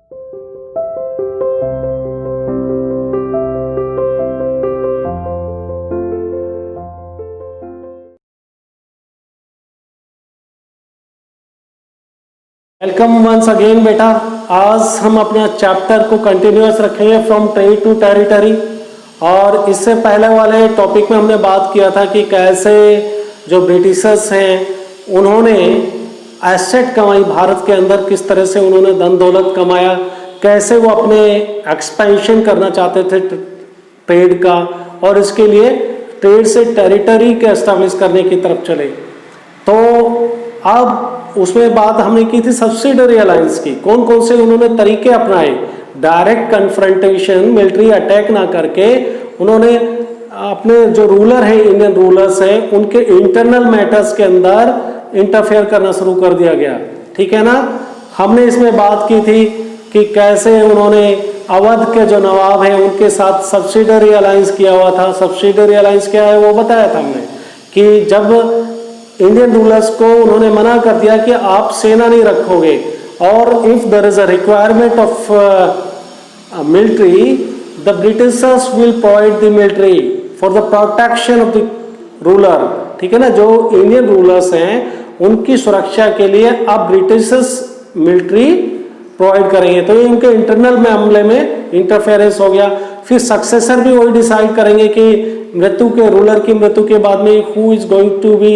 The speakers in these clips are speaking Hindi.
वेलकम वंस अगेन बेटा। आज हम अपने चैप्टर को कंटिन्यूअस रखेंगे फ्रॉम ट्रेड टू टेरिटरी। और इससे पहले वाले टॉपिक में हमने बात किया था कि कैसे जो ब्रिटिशर्स हैं उन्होंने एसेट कमाई भारत के अंदर, किस तरह से उन्होंने धन दौलत कमाया, कैसे वो अपने एक्सपेंशन करना चाहते थे ट्रेड का, और इसके लिए ट्रेड से टेरिटरी के एस्टेब्लिश करने की तरफ चले। तो अब उसमें बात हमने की थी सब्सिडरी अलायंस की। कौन कौन से उन्होंने तरीके अपनाए। डायरेक्ट कन्फ्रंटेशन, मिलिट्री अटैक ना करके उन्होंने अपने जो रूलर हैं, इंडियन रूलर्स हैं, उनके इंटरनल मैटर्स के अंदर इंटरफेयर करना शुरू कर दिया गया। ठीक है ना। हमने इसमें बात की थी कि कैसे उन्होंने अवध के जो नवाब हैं उनके साथ सब्सिडरी अलायंस किया हुआ था। सब्सिडरी अलायंस क्या है वो बताया था हमने कि जब इंडियन रूलर्स को उन्होंने मना कर दिया कि आप सेना नहीं रखोगे, और if there is a requirement of military, the Britishers will provide the military for the protection of the ruler. ठीक है ना। जो इंडियन रूलर्स हैं उनकी सुरक्षा के लिए अब ब्रिटिशर्स मिलिट्री प्रोवाइड करेंगे। तो ये उनके इंटरनल मामले में इंटरफेरेंस हो गया। फिर सक्सेसर भी वही डिसाइड करेंगे कि मृत्यु के रूलर की मृत्यु के बाद में who is going to be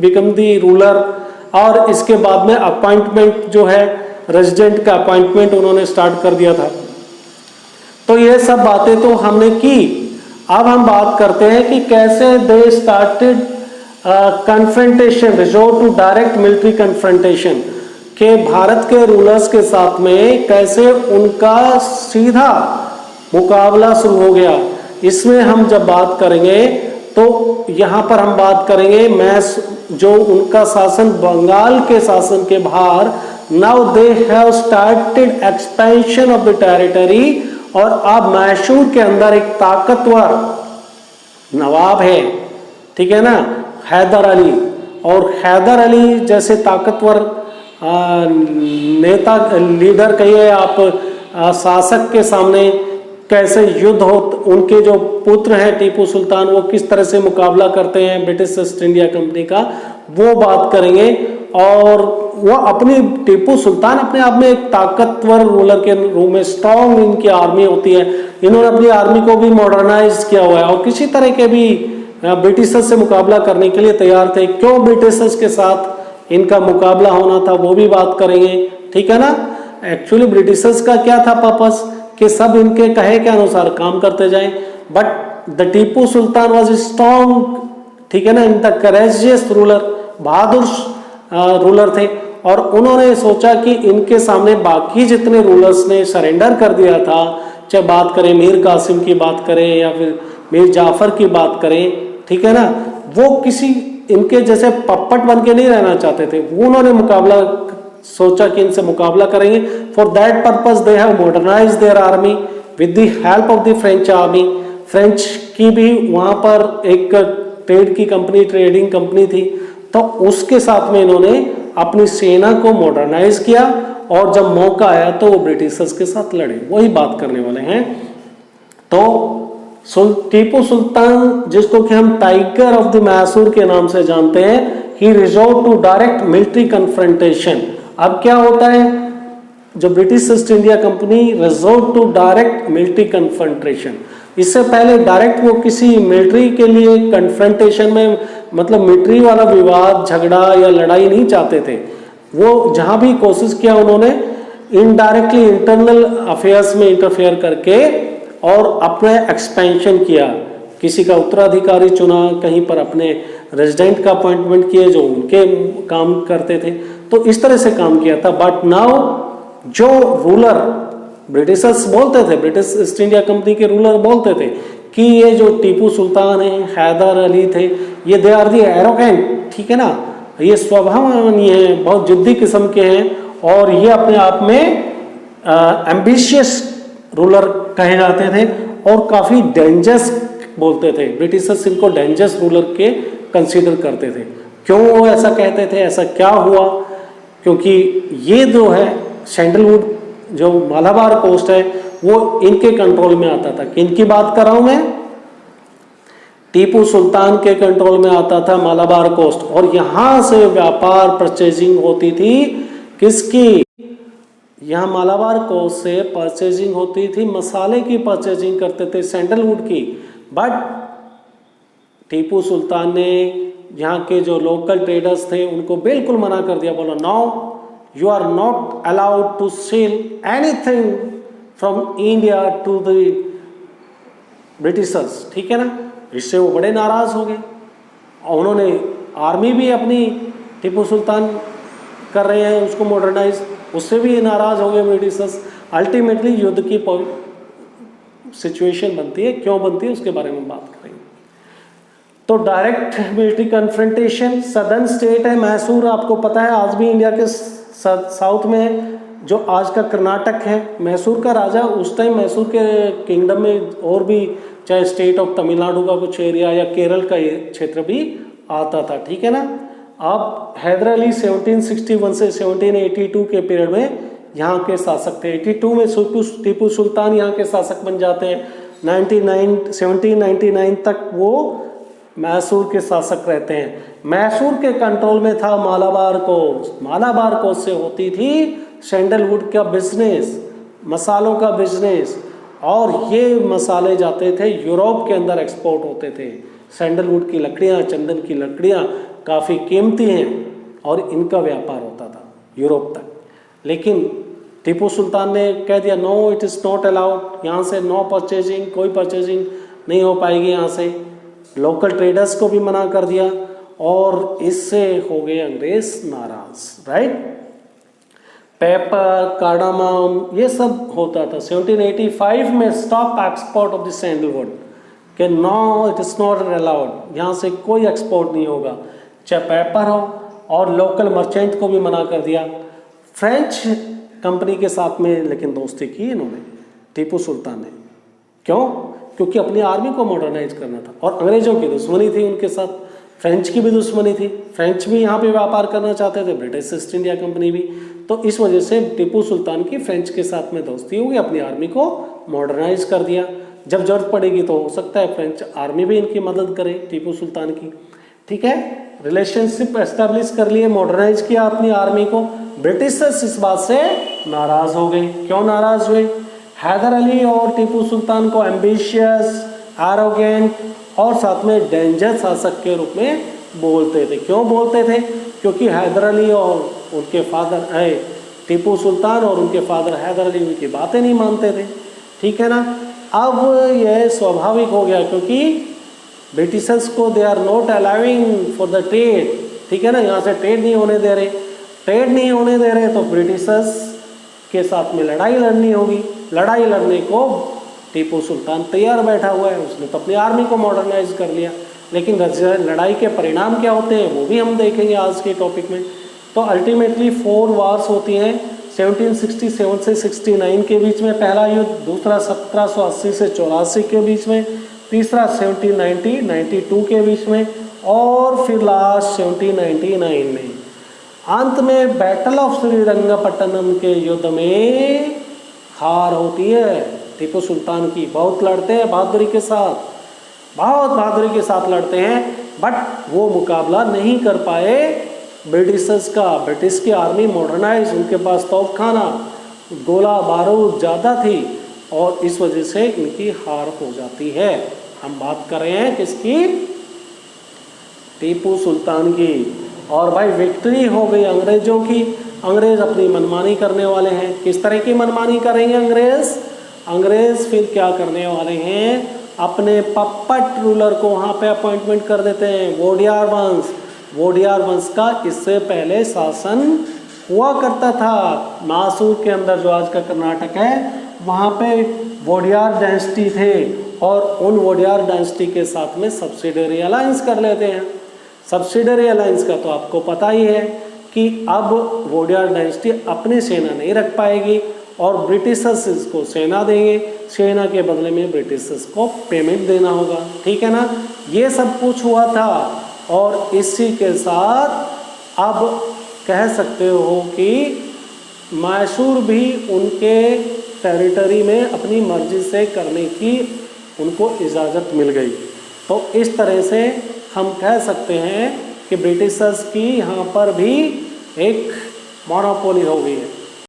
become the ruler, और इसके बाद में अपॉइंटमेंट जो है रेजिडेंट का अपॉइंटमेंट उन्होंने स्टार्ट कर दिया था। तो ये सब बातें तो हमने की। अब हम बात करते हैं कि कैसे they started confrontation, resort to direct military confrontation, के भारत के रूलर्स के साथ में कैसे उनका सीधा मुकाबला शुरू हो गया। इसमें हम जब बात करेंगे तो यहाँ पर हम बात करेंगे मैस जो उनका शासन बंगाल के शासन के बाहर, now they have started expansion of the territory. और अब मैसूर के अंदर एक ताकतवर नवाब है, ठीक है ना, हैदर अली। और हैदर अली जैसे ताकतवर नेता, लीडर कहिए आप, शासक के सामने कैसे युद्ध हो, उनके जो पुत्र हैं टीपू सुल्तान वो किस तरह से मुकाबला करते हैं ब्रिटिश ईस्ट इंडिया कंपनी का, वो बात करेंगे। और वो अपनी टीपू सुल्तान अपने आप में एक ताकतवर रूलर के रूप में, स्ट्रॉन्ग इनकी आर्मी होती है। इन्होंने अपनी आर्मी को भी मॉडर्नाइज किया हुआ है और किसी तरह के भी ब्रिटिशर्स से मुकाबला करने के लिए तैयार थे। क्यों ब्रिटिशर्स के साथ इनका मुकाबला होना था वो भी बात करेंगे। ठीक है ना। एक्चुअली ब्रिटिशर्स का क्या था पर्पस कि सब इनके कहे के अनुसार काम करते जाएं, but the Tipu Sultan was strong, ठीक है ना, in the courageous ruler, Bahadur ruler थे। और उन्होंने सोचा कि इनके सामने बाकी जितने रूलर्स ने सरेंडर कर दिया था, चाहे बात करें मीर कासिम की बात करें या फिर मीर जाफर की बात करें, ठीक है ना, वो किसी इनके जैसे पप्पट बन के नहीं रहना चाहते थे। वो उन्होंने मुकाबला सोचा कि इनसे मुकाबला करेंगे। For that purpose they have modernise there army with the help of the French army. French की भी वहां पर एक ट्रेड की कंपनी, ट्रेडिंग कंपनी थी, तो उसके साथ में इन्होंने अपनी सेना को मॉडर्नाइज किया और जब मौका आया तो वो ब्रिटिशर्स के साथ लड़े। वही बात करने वाले हैं। तो टीपू सुल्तान, जिसको कि हम टाइगर ऑफ द मैसूर के नाम से जानते हैं, he resort to direct military confrontation. अब क्या होता है, जो British East India company resort to direct military confrontation. इससे पहले डायरेक्ट वो किसी मिलिट्री के लिए कन्फ्रंटेशन में, मतलब मिलिट्री वाला विवाद, झगड़ा या लड़ाई नहीं चाहते थे। वो जहां भी कोशिश किया उन्होंने इनडायरेक्टली इंटरनल अफेयर्स में इंटरफेयर करके और अपने एक्सपेंशन किया। किसी का उत्तराधिकारी चुना, कहीं पर अपने रेजिडेंट का अपॉइंटमेंट किए जो उनके काम करते थे। तो इस तरह से काम किया था। बट नाउ जो रूलर, ब्रिटिशर्स बोलते थे, ब्रिटिश ईस्ट इंडिया कंपनी के रूलर बोलते थे कि ये जो टीपू सुल्तान है, हैदर अली थे, ये दे आर दी एरोगेंट, ठीक है ना, ये स्वभावनीय है, बहुत जिद्दी किस्म के हैं और ये अपने आप में एम्बिशियस रूलर कहे जाते थे और काफी डेंजरस बोलते थे। ब्रिटिशर्स इनको डेंजरस रूलर के कंसीडर करते थे। क्यों वो ऐसा कहते थे, ऐसा क्या हुआ? क्योंकि ये जो है सैंडलवुड जो मालाबार कोस्ट है वो इनके कंट्रोल में आता था। किनकी बात कर रहा हूं मैं? टीपू सुल्तान के कंट्रोल में आता था मालाबार कोस्ट, और यहां से व्यापार परचेजिंग होती थी। किसकी? यहाँ मालाबार कोस्ट से परचेजिंग होती थी, मसाले की परचेजिंग करते थे, सैंडलवुड की। बट टीपू सुल्तान ने यहाँ के जो लोकल ट्रेडर्स थे उनको बिल्कुल मना कर दिया, बोला no, you are not allowed to sell anything from India to the Britishers. ठीक है ना? इससे वो बड़े नाराज हो गए और उन्होंने आर्मी भी अपनी टीपू सुल्तान कर रहे हैं उसको मॉडर्नाइज, उससे भी नाराज हो गए ब्रिटिशर्स। अल्टीमेटली युद्ध की सिचुएशन बनती है। क्यों बनती है उसके बारे में बात करेंगे। तो direct military confrontation, southern state है मैसूर, आपको पता है आज भी इंडिया के साउथ में है। जो आज का कर्नाटक है, मैसूर का राजा उस टाइम मैसूर के किंगडम में और भी, चाहे स्टेट ऑफ तमिलनाडु का कुछ एरिया या केरल का क्षेत्र भी आता था। ठीक है ना? अब हैदर अली 1761 से 1782 के पीरियड में यहाँ के शासक थे। 82 में टीपू सुल्तान यहाँ के शासक बन जाते हैं। 1799 तक वो मैसूर के शासक रहते हैं। मैसूर के कंट्रोल में था मालाबार कोस्ट। मालाबार कोस्ट से होती थी सैंडलवुड का बिजनेस, मसालों का बिजनेस, और ये मसाले जाते थे यूरोप के अंदर एक्सपोर्ट होते थे। सैंडलवुड की लकड़ियाँ, चंदन की लकड़ियाँ काफ़ी कीमती हैं और इनका व्यापार होता था यूरोप तक। लेकिन टीपू सुल्तान ने कह दिया no, it is not allowed, यहाँ से नो परचेजिंग, कोई परचेजिंग नहीं हो पाएगी यहाँ से। लोकल ट्रेडर्स को भी मना कर दिया और इससे हो गए अंग्रेज नाराज। राइट? पेपर, कार्डामम, ये सब होता था। 1785 में stop export of the sandalwood, कि no, it is not allowed, यहाँ से कोई एक्सपोर्ट नहीं होगा, चाहे पेपर हो। और लोकल मर्चेंट को भी मना कर दिया। फ्रेंच कंपनी के साथ में लेकिन दोस्ती की इन्होंने, टीपू सुल्तान ने। क्यों? क्योंकि अपनी आर्मी को मॉडर्नाइज करना था और अंग्रेजों की दुश्मनी थी उनके साथ, फ्रेंच की भी दुश्मनी थी। फ्रेंच भी यहाँ पे व्यापार करना चाहते थे, ब्रिटिश ईस्ट इंडिया कंपनी भी। तो इस वजह से टीपू सुल्तान की फ्रेंच के साथ में दोस्ती होगी, अपनी आर्मी को मॉडर्नाइज कर दिया। जब जरूरत पड़ेगी तो हो सकता है फ्रेंच आर्मी भी इनकी मदद करे टीपू सुल्तान की। ठीक है? रिलेशनशिप एस्टेब्लिश कर लिए, मॉडर्नाइज किया अपनी आर्मी को। ब्रिटिशर्स इस बात से नाराज हो गए। क्यों नाराज हुए? हैदर अली और टीपू सुल्तान को एम्बिशियस, एरोगेंट और साथ में डेंजर शासक के रूप में बोलते थे। क्यों बोलते थे? क्योंकि हैदर अली और उनके फादर टीपू सुल्तान और उनके फादर हैदर अली उनकी बातें नहीं मानते थे। ठीक है ना? अब यह स्वाभाविक हो गया क्योंकि ब्रिटिशर्स को they are not allowing for the trade. ठीक है ना? यहाँ से ट्रेड नहीं होने दे रहे, ट्रेड नहीं होने दे रहे तो ब्रिटिशर्स के साथ में लड़ाई लड़नी होगी। लड़ाई लड़ने को टीपू सुल्तान तैयार बैठा हुआ है, उसने तो अपनी आर्मी को मॉडर्नाइज कर लिया। लेकिन लड़ाई के परिणाम क्या होते हैं वो भी हम देखेंगे आज के टॉपिक में। तो अल्टीमेटली 4 वार्स होती हैं 1767 से 69 के बीच में पहला युद्ध, दूसरा 1780 से 84 के बीच में, तीसरा 1792 के बीच में, और फिर लास्ट 1799 में। अंत में बैटल ऑफ श्रीरंगपट्टनम के युद्ध में हार होती है टीपू सुल्तान की। बहुत लड़ते हैं बहादुरी के साथ, बहुत बहादुरी के साथ लड़ते हैं, बट वो मुकाबला नहीं कर पाए ब्रिटिशर्स का। ब्रिटिश की आर्मी मॉडर्नाइज, उनके पास तोपखाना, गोला बारूद ज़्यादा थी और इस वजह से इनकी हार हो जाती है। हम बात कर रहे हैं किसकी? टीपू सुल्तान की। और भाई विक्ट्री हो गई अंग्रेजों की। अंग्रेज अपनी मनमानी करने वाले हैं। किस तरह की मनमानी करेंगे अंग्रेज? अंग्रेज फिर क्या करने वाले हैं? अपने पप्पट रूलर को वहाँ पे अपॉइंटमेंट कर देते हैं। वोडियार वंश, वोडियार वंश का इससे पहले शासन हुआ करता था मैसूर के अंदर, जो आज का कर्नाटक है, वहाँ पे वोडियार डायनेस्टी थे और उन वोडियार डायनेस्टी के साथ में सब्सिडरी अलायंस कर लेते हैं। सब्सिडरी अलायंस का तो आपको पता ही है कि अब वोडियार डायनेस्टी अपनी सेना नहीं रख पाएगी और ब्रिटिशर्स इसको सेना देंगे, सेना के बदले में ब्रिटिशर्स को पेमेंट देना होगा। ठीक है ना? ये सब कुछ हुआ था और इसी के साथ अब कह सकते हो कि मैसूर भी उनके टेरिटरी में अपनी मर्जी से करने की उनको इजाज़त मिल गई। तो इस तरह से हम कह सकते हैं कि ब्रिटिशर्स की यहाँ पर भी एक मोनोपोली हो गई है।